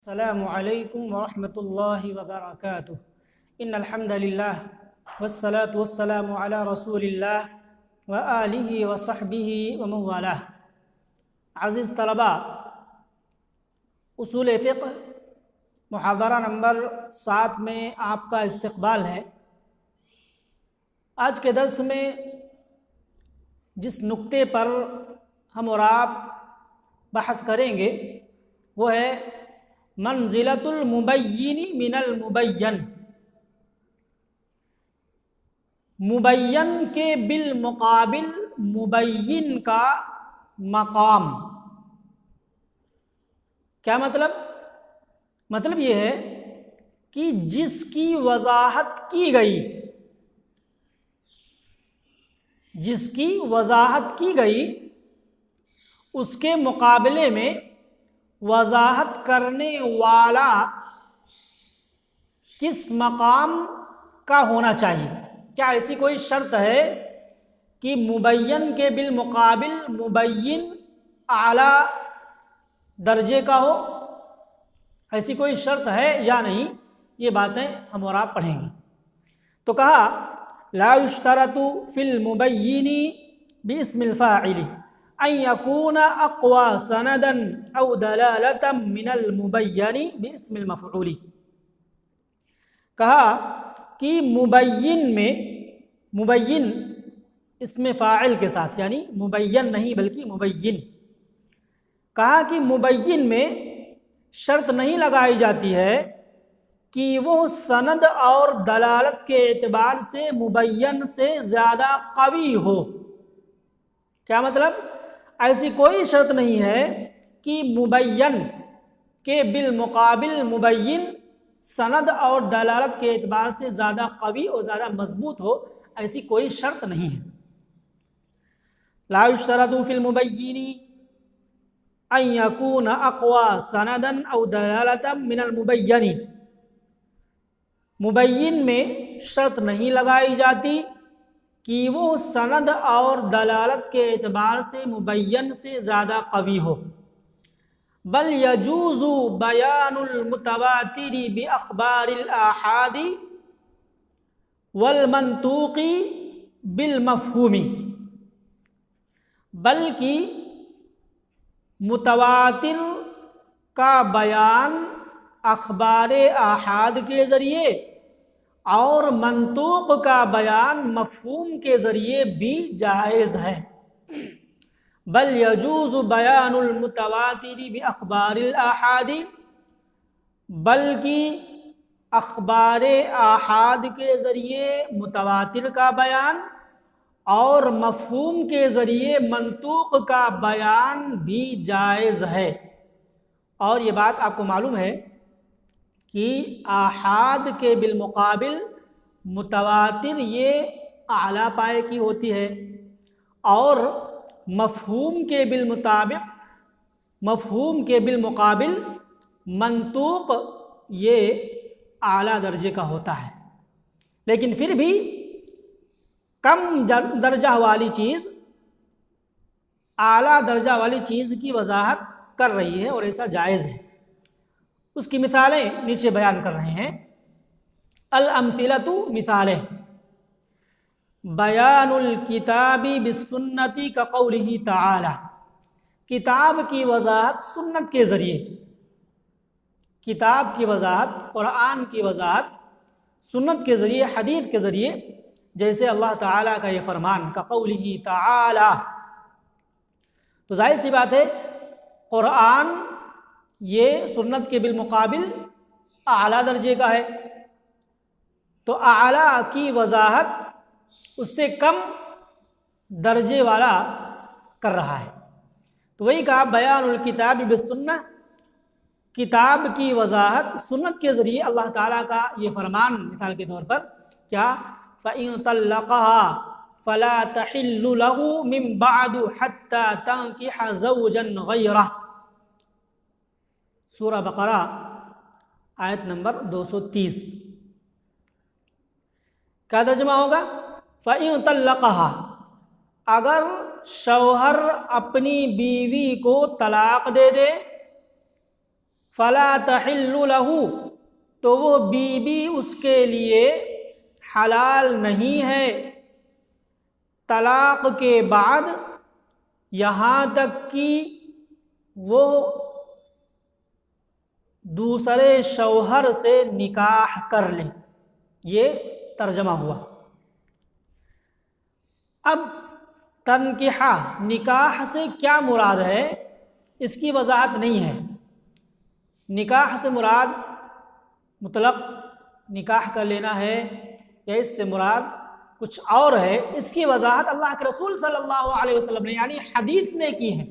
السلام علیکم ورحمۃ اللہ وبرکاتہ ان الحمد للہ والصلاة والسلام علی رسول اللہ وآلہ وصحبہ ومن والہ۔ عزیز طلباء، اصول فقہ محاضرہ نمبر 7 میں آپ کا استقبال ہے۔ آج کے درس میں جس نقطے پر ہم اور آپ بحث کریں گے وہ ہے منزلۃ المبین من المبین، مبین کے بالمقابل مبین کا مقام۔ کیا مطلب یہ ہے کہ جس کی وضاحت کی گئی اس کے مقابلے میں وضاحت کرنے والا کس مقام کا ہونا چاہیے؟ کیا ایسی کوئی شرط ہے کہ مبین کے بالمقابل مبین اعلیٰ درجے کا ہو؟ ایسی کوئی شرط ہے یا نہیں؟ یہ باتیں ہم اور آپ پڑھیں گے۔ تو کہا لا یشترط فی المبین باسم الفاعل ان یکون اقوى سندا او دلالة من المبین باسم المفعول۔ کہا کہ مبین اسم فاعل کے ساتھ، یعنی مبین نہیں بلکہ مبین، کہا کہ مبین میں شرط نہیں لگائی جاتی ہے کہ وہ سند اور دلالت کے اعتبار سے مبین سے زیادہ قوی ہو۔ کیا مطلب؟ ایسی کوئی شرط نہیں ہے کہ مبین کے بالمقابل مبین سند اور دلالت کے اعتبار سے زیادہ قوی اور زیادہ مضبوط ہو، ایسی کوئی شرط نہیں ہے۔ لا یشترط فی المبین ان یکون اقوى سندا او دلالة من المبین، مبین میں شرط نہیں لگائی جاتی کہ وہ سند اور دلالت کے اعتبار سے مبین سے زیادہ قوی ہو، بل یجوز بیان المتواتر باخبار الاحاد والمنطوق بالمفہوم، بلکہ متواتر کا بیان اخبار احاد کے ذریعے اور منطوق کا بیان مفہوم کے ذریعے بھی جائز ہے۔ بل یجوز بیان المتواتر باخبار الاحاد، بلکہ اخبار احاد کے ذریعے متواتر کا بیان اور مفہوم کے ذریعے منطوق کا بیان بھی جائز ہے۔ اور یہ بات آپ کو معلوم ہے کہ آحاد کے بالمقابل متواتر یہ اعلیٰ پائے کی ہوتی ہے، اور مفہوم کے بالمقابل منطوق یہ اعلیٰ درجے کا ہوتا ہے۔ لیکن پھر بھی کم درجہ والی چیز اعلیٰ درجہ والی چیز کی وضاحت کر رہی ہے، اور ایسا جائز ہے۔ اس کی مثالیں نیچے بیان کر رہے ہیں۔ الامثلۃ، مثالیں: بیان الکتاب بالسنت کقولہ تعالی، کتاب کی وضاحت سنت کے ذریعے، کتاب کی وضاحت، قرآن کی وضاحت سنت کے ذریعے، حدیث کے ذریعے، جیسے اللہ تعالیٰ کا یہ فرمان کقولہ تعالی۔ تو ظاہر سی بات ہے قرآن یہ سنت کے بالمقابل اعلیٰ درجے کا ہے، تو اعلیٰ کی وضاحت اس سے کم درجے والا کر رہا ہے۔ تو وہی کہا بیان الکتاب بالسنہ، کتاب کی وضاحت سنت کے ذریعے، اللہ تعالیٰ کا یہ فرمان مثال کے طور پر کیا، فَإِن طَلَّقَهَا فَلَا تَحِلُّ لَهُ مِن بَعْدُ حَتَّى تَنكِحَ زَوْجًا غَيْرَهُ، سورہ بقرہ آیت نمبر 230۔ کیا ترجمہ ہوگا؟ فَإِن طَلَّقَهَا، اگر شوہر اپنی بیوی کو طلاق دے دے، فلا تحل له، تو وہ بیوی اس کے لیے حلال نہیں ہے طلاق کے بعد، یہاں تک کہ وہ دوسرے شوہر سے نکاح کر لے۔ یہ ترجمہ ہوا۔ اب تنکیحہ، نکاح سے کیا مراد ہے اس کی وضاحت نہیں ہے۔ نکاح سے مراد مطلق نکاح کر لینا ہے یا اس سے مراد کچھ اور ہے، اس کی وضاحت اللہ کے رسول صلی اللہ علیہ وسلم نے یعنی حدیث نے کی ہے۔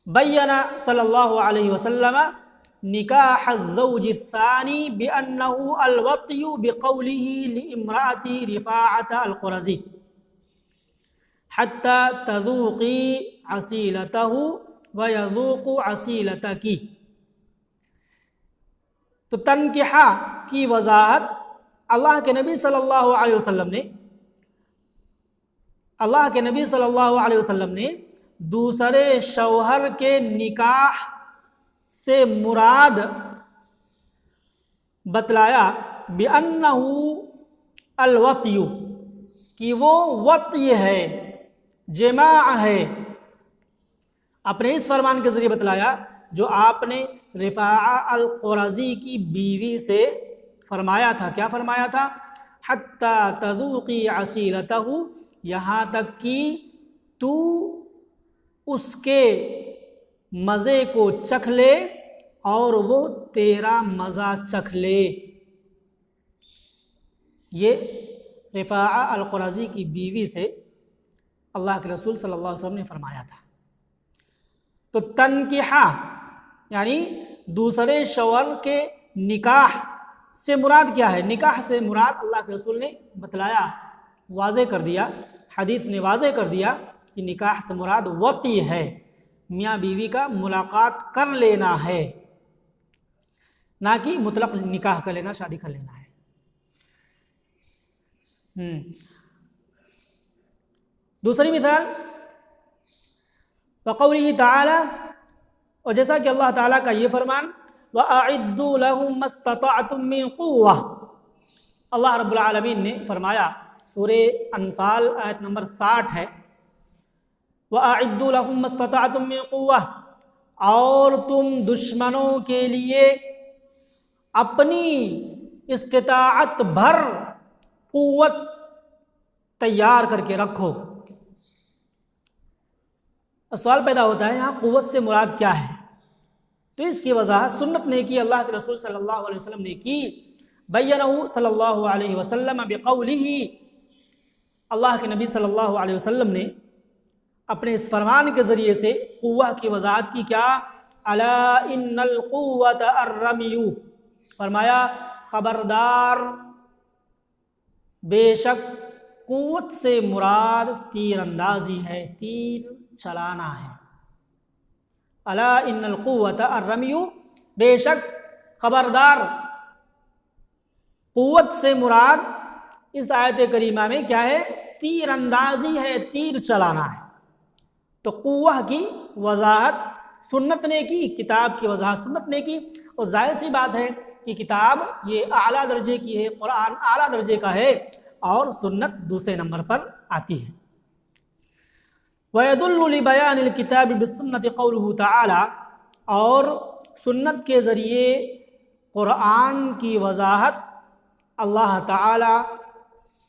بینا صلی اللہ علیہ وسلم نکاح الزوج الثانی بأنہ الوطی بقولہ لامرأة رفاعة القرظی حتی تذوقی عسیلتہ ویذوق عسیلتک۔ تو تنکیحہ کی وضاحت اللہ کے نبی صلی اللہ علیہ وسلم نے دوسرے شوہر کے نکاح سے مراد بتلایا بأنہ الوطی، کہ وہ وطی ہے، جماع ہے۔ اپنے اس فرمان کے ذریعے بتلایا جو آپ نے رفاعہ القرظی کی بیوی سے فرمایا تھا۔ کیا فرمایا تھا؟ حتی تذوقی عسیلتہ، یہاں تک کہ تو اس کے مزے کو چکھ لے اور وہ تیرا مزہ چکھ لے۔ یہ رفاعہ القرظی کی بیوی سے اللہ کے رسول صلی اللہ علیہ وسلم نے فرمایا تھا۔ تو تنکیحہ یعنی دوسرے شوہر کے نکاح سے مراد کیا ہے؟ نکاح سے مراد اللہ کے رسول نے بتلایا، واضح کر دیا، حدیث نے واضح کر دیا کہ نکاح سے مراد وطی ہے، میاں بیوی کا ملاقات کر لینا ہے، نہ کہ مطلق نکاح کر لینا، شادی کر لینا ہے۔ دوسری مثال وقولہ تعالی، اور جیسا کہ اللہ تعالیٰ کا یہ فرمان وَأَعِدُّوا لَهُمْ مَا اسْتَطَعْتُم مِّن قُوَّةٍ، اللہ رب العالمین نے فرمایا، سورہ انفال آیت نمبر 60 ہے، وَأَعِدُّوا لَهُمْ مَا اسْتَطَعْتُم مِّن قُوَّةٍ، اور تم دشمنوں کے لیے اپنی استطاعت بھر قوت تیار کر کے رکھو۔ اب سوال پیدا ہوتا ہے یہاں قوت سے مراد کیا ہے؟ تو اس کی وضاحت سنت نے کی، اللہ کے رسول صلی اللہ علیہ وسلم نے کی۔ بینہ صلی اللہ علیہ وسلم بقولہ، اللہ کے نبی صلی اللہ علیہ وسلم نے اپنے اس فرمان کے ذریعے سے قوہ کی وضاحت کی۔ کیا؟ الا ان القوۃ الرمی، فرمایا خبردار، بے شک قوت سے مراد تیر اندازی ہے، تیر چلانا ہے۔ الا ان القوۃ الرمی، بے شک خبردار، قوت سے مراد اس آیت کریمہ میں کیا ہے؟ تیر اندازی ہے، تیر چلانا ہے۔ تو قوہ کی وضاحت سنت نے کی، کتاب کی وضاحت سنت نے کی، اور ظاہر سی بات ہے کہ کتاب یہ اعلیٰ درجے کی ہے، قرآن اعلیٰ درجے کا ہے، اور سنت دوسرے نمبر پر آتی ہے۔ وَيَدُلُّ لِبَيَانِ الْكِتَابِ بِالسُّنَّةِ قَوْلُهُ تَعَالَى، اور سنت کے ذریعے قرآن کی وضاحت اللہ تعالی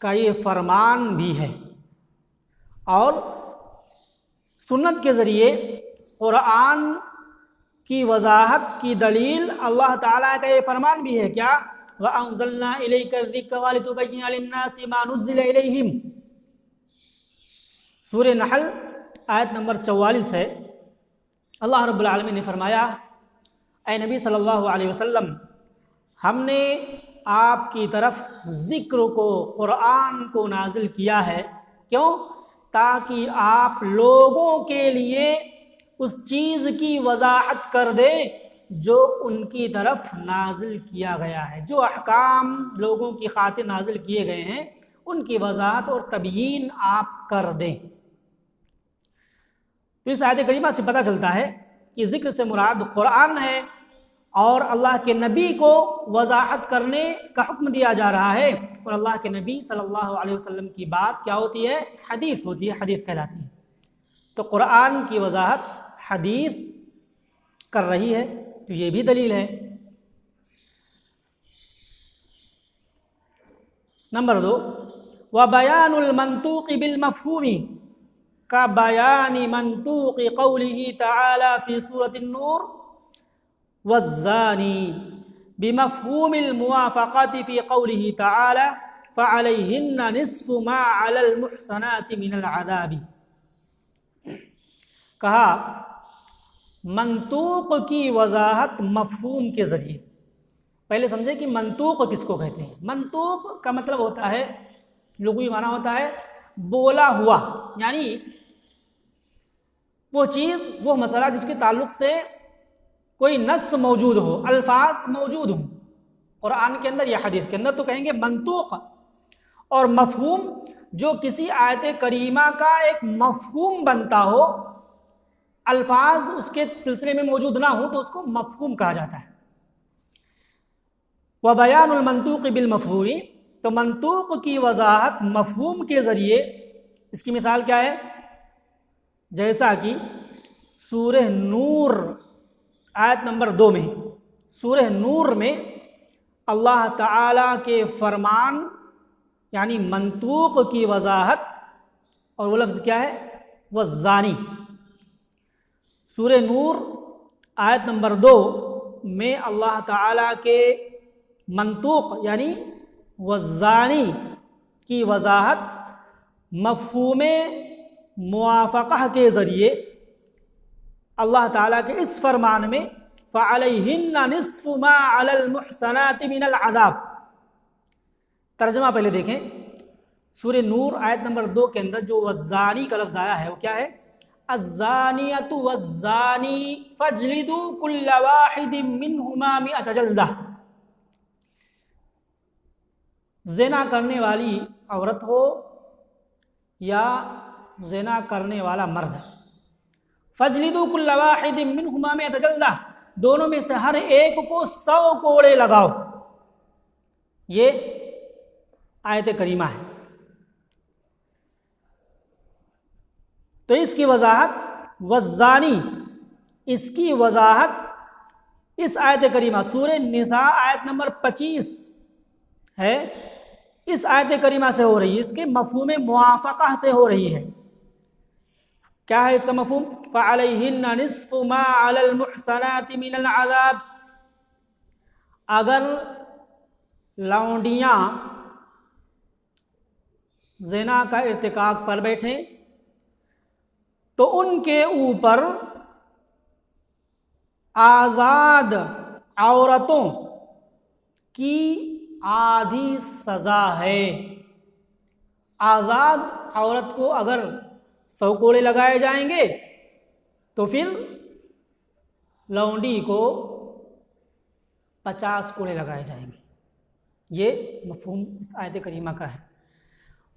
کا یہ فرمان بھی ہے، اور سنت کے ذریعے قرآن کی وضاحت کی دلیل اللہ تعالیٰ کا یہ فرمان بھی ہے۔ کیا؟ وَأَنزَلْنَا إِلَيْكَ الذِّكْرَ وَلِتُبَيِّنَ لِلنَّاسِ مَا نُزِّلَ إِلَيْهِمْ، سورہ نحل آیت نمبر 44 ہے۔ اللہ رب العالمین نے فرمایا، اے نبی صلی اللہ علیہ وسلم، ہم نے آپ کی طرف ذکر کو، قرآن کو نازل کیا ہے، کیوں؟ تاکہ آپ لوگوں کے لیے اس چیز کی وضاحت کر دیں جو ان کی طرف نازل کیا گیا ہے، جو احکام لوگوں کی خاطر نازل کیے گئے ہیں ان کی وضاحت اور تبیین آپ کر دیں۔ تو اس آیت کریمہ سے پتہ چلتا ہے کہ ذکر سے مراد قرآن ہے اور اللہ کے نبی کو وضاحت کرنے کا حکم دیا جا رہا ہے، اور اللہ کے نبی صلی اللہ علیہ وسلم کی بات کیا ہوتی ہے؟ حدیث ہوتی ہے، حدیث کہلاتی ہے۔ تو قرآن کی وضاحت حدیث کر رہی ہے، تو یہ بھی دلیل ہے۔ نمبر 2، وَبَيَانُ الْمَنْطُوقِ بِالْمَفْهُومِ كَبَيَانِ مَنْطُوقِ قَوْلِهِ تَعَالَى فِي سُورَةِ النُّورِ وَالزَّانِي بِمَفْهُومِ الْمُوَافَقَةِ فِي قَوْلِهِ تَعَالَى فَعَلَيْهِنَّ نِصْفُ مَا عَلَى الْمُحْصَنَاتِ مِنَ الْعَذَابِ۔ کہا منطوق کی وضاحت مفہوم کے ذریعے۔ پہلے سمجھے کہ منطوق کس کو کہتے ہیں۔ منطوق کا مطلب ہوتا ہے، لغوی معنی ہوتا ہے بولا ہوا، یعنی وہ چیز، وہ مسئلہ جس کے تعلق سے کوئی نص موجود ہو، الفاظ موجود ہوں قرآن کے اندر یا حدیث کے اندر، تو کہیں گے منطوق۔ اور مفہوم جو کسی آیت کریمہ کا ایک مفہوم بنتا ہو، الفاظ اس کے سلسلے میں موجود نہ ہوں، تو اس کو مفہوم کہا جاتا ہے۔ وَبَيَانُ الْمَنْطُوقِ بِالْمَفْهُومِ، تو منطوق کی وضاحت مفہوم کے ذریعے۔ اس کی مثال کیا ہے؟ جیسا کہ سورہ نور آیت نمبر 2 میں، سورہ نور میں اللہ تعالیٰ کے فرمان یعنی منطوق کی وضاحت، اور وہ لفظ کیا ہے؟ والزانی۔ سورہ نور آیت نمبر 2 میں اللہ تعالیٰ کے منطوق یعنی والزانی کی وضاحت مفہوم موافقہ کے ذریعے اللہ تعالیٰ کے اس فرمان میں فَعَلَيْهِنَّ نِصْفُ مَا عَلَى الْمُحْصَنَاتِ مِنَ الْعَذَابِ۔ ترجمہ پہلے دیکھیں، سورہ نور آیت نمبر 2 کے اندر جو والزانی کا لفظ آیا ہے وہ کیا ہے؟ الزانیۃ والزانی فاجلدوا کل واحد منہما 100 جلدہ۔ زنا کرنے والی عورت ہو یا زنا کرنے والا مرد، فاجلدوا کل واحد منہما 100 جلدہ، دونوں میں سے ہر ایک کو 100 کوڑے لگاؤ۔ یہ آیت کریمہ ہے۔ تو اس کی وضاحت والزانی، اس کی وضاحت اس آیت کریمہ سورہ نساء آیت نمبر 25 ہے، اس آیت کریمہ سے ہو رہی ہے، اس کے مفہوم موافقہ سے ہو رہی ہے۔ کیا ہے اس کا مفہوم؟ فَعَلَيْهِنَّ نِصْفُ مَا عَلَى الْمُحْصَنَاتِ مِنَ الْعَذَابِ۔ اگر لونڈیاں زنا کا ارتکاب پر بیٹھیں تو ان کے اوپر آزاد عورتوں کی آدھی سزا ہے۔ آزاد عورت کو اگر 100 کوڑے لگائے جائیں گے تو پھر لونڈی کو 50 کوڑے لگائے جائیں گے۔ یہ مفہوم اس آیت کریمہ کا ہے۔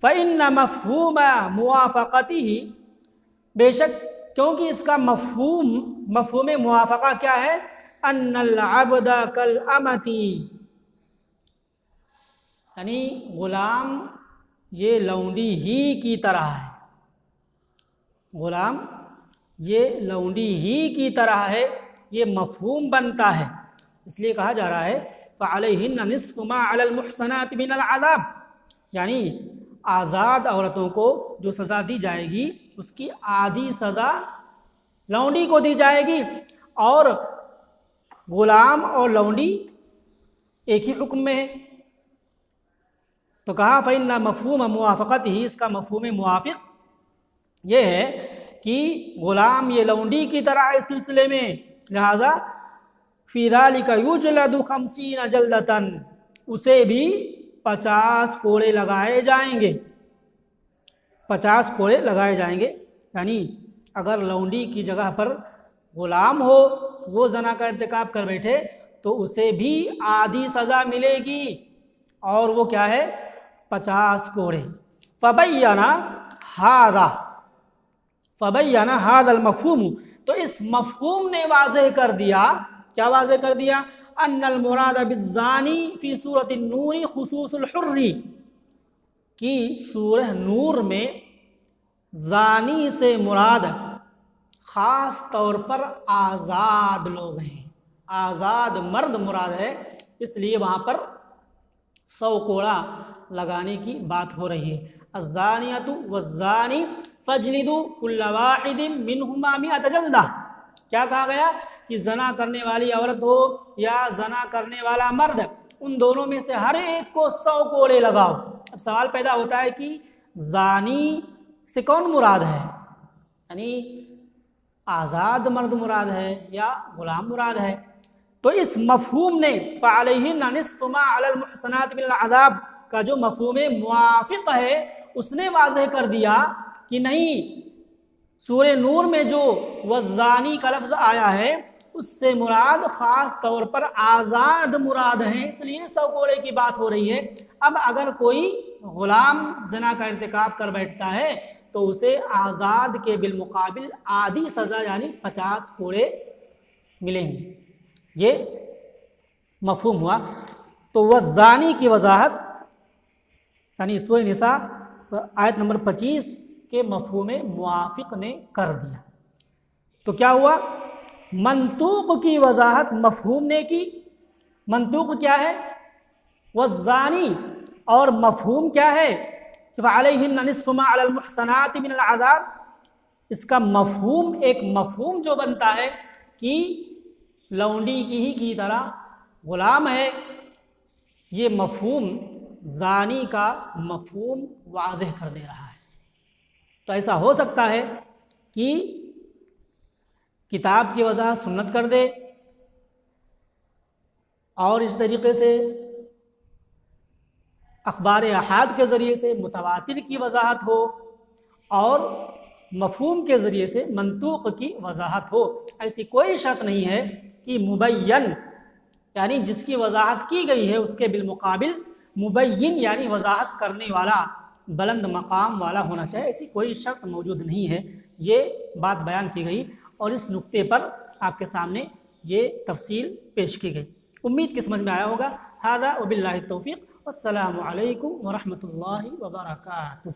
فَإِنَّ مَفْهُومَ مُوَافَقَتِهِ، بے شک کیونکہ اس کا مفہوم موافقہ کیا ہے؟ أَنَّ الْعَبْدَ كَالْأَمَةِ، یعنی غلام یہ لونڈی ہی کی طرح ہے، غلام یہ لونڈی ہی کی طرح ہے، یہ مفہوم بنتا ہے۔ اس لیے کہا جا رہا ہے فَعَلَيْهِنَّ نِصْفُ مَا عَلَى الْمُحْصَنَاتِ مِنَ الْعَذَابِ، یعنی آزاد عورتوں کو جو سزا دی جائے گی اس کی آدھی سزا لونڈی کو دی جائے گی، اور غلام اور لونڈی ایک ہی حکم میں ہے۔ تو کہا فَإِنَّ مَفْهُومَ مُوَافَقَتِهِ، اس کا مفہوم موافق یہ ہے کہ غلام یہ لونڈی کی طرح اس سلسلے میں، لہذا فِي ذَلِكَ يُجْلَدُ 50 جلدةً، اسے بھی 50 کوڑے لگائے جائیں گے، 50 کوڑے لگائے جائیں گے۔ یعنی اگر لونڈی کی جگہ پر غلام ہو، وہ زنا کا ارتکاب کر بیٹھے تو اسے بھی آدھی سزا ملے گی، اور وہ کیا ہے؟ 50 کوڑے۔ فَبَيَّنَ هَذَا الْمَفْهُومُ تو اس مفہوم نے واضح کر دیا، کیا واضح کر دیا؟ ان المراد بالزانی فی سورۃ النور خصوص الحر، کہ سورہ نور میں زانی سے مراد خاص طور پر آزاد لوگ ہیں، آزاد مرد مراد ہے، اس لیے وہاں پر 100 کوڑا لگانے کی بات ہو رہی ہے۔ الزانیۃ والزانی فاجلدوا کل واحد منہما 100 جلدہ، کیا کہا گیا؟ کہ زنا کرنے والی عورت ہو یا زنا کرنے والا مرد، ان دونوں میں سے ہر ایک کو 100 کوڑے لگاؤ۔ اب سوال پیدا ہوتا ہے کہ زانی سے کون مراد ہے؟ یعنی آزاد مرد مراد ہے یا غلام مراد ہے؟ تو اس مفہوم نے فعلیہن نصف ما علی المحصنات من العذاب کا جو مفہوم موافق ہے اس نے واضح کر دیا کہ نہیں، سورہ نور میں جو والزانی کا لفظ آیا ہے اس سے مراد خاص طور پر آزاد مراد ہیں، اس لیے 100 کوڑے کی بات ہو رہی ہے۔ اب اگر کوئی غلام زنا کا ارتکاب کر بیٹھتا ہے تو اسے آزاد کے بالمقابل آدھی سزا یعنی 50 کوڑے ملیں گے، یہ مفہوم ہوا۔ تو والزانی کی وضاحت یعنی سورہ نساء آیت نمبر 25 کے مفہوم موافق نے کر دیا۔ تو کیا ہوا؟ منطوق کی وضاحت مفہوم نے کی۔ منطوق کیا ہے؟ والزانی، اور مفہوم کیا ہے؟ فعلیہن نصف ما علی المحصنات من العذاب۔ اس کا مفہوم، ایک مفہوم جو بنتا ہے کہ لونڈی کی طرح غلام ہے، یہ مفہوم زانی کا مفہوم واضح کر دے رہا ہے۔ تو ایسا ہو سکتا ہے کہ کتاب کی وضاحت سنت کر دے، اور اس طریقے سے اخبار احاد کے ذریعے سے متواتر کی وضاحت ہو، اور مفہوم کے ذریعے سے منطوق کی وضاحت ہو۔ ایسی کوئی شرط نہیں ہے کہ مبین یعنی جس کی وضاحت کی گئی ہے اس کے بالمقابل مبین یعنی وضاحت کرنے والا بلند مقام والا ہونا چاہیے، ایسی کوئی شرط موجود نہیں ہے۔ یہ بات بیان کی گئی اور اس نقطے پر آپ کے سامنے یہ تفصیل پیش کی گئی۔ امید کہ سمجھ میں آیا ہوگا۔ ھذا وباللہ التوفیق، والسلام علیکم ورحمۃ اللہ وبرکاتہ۔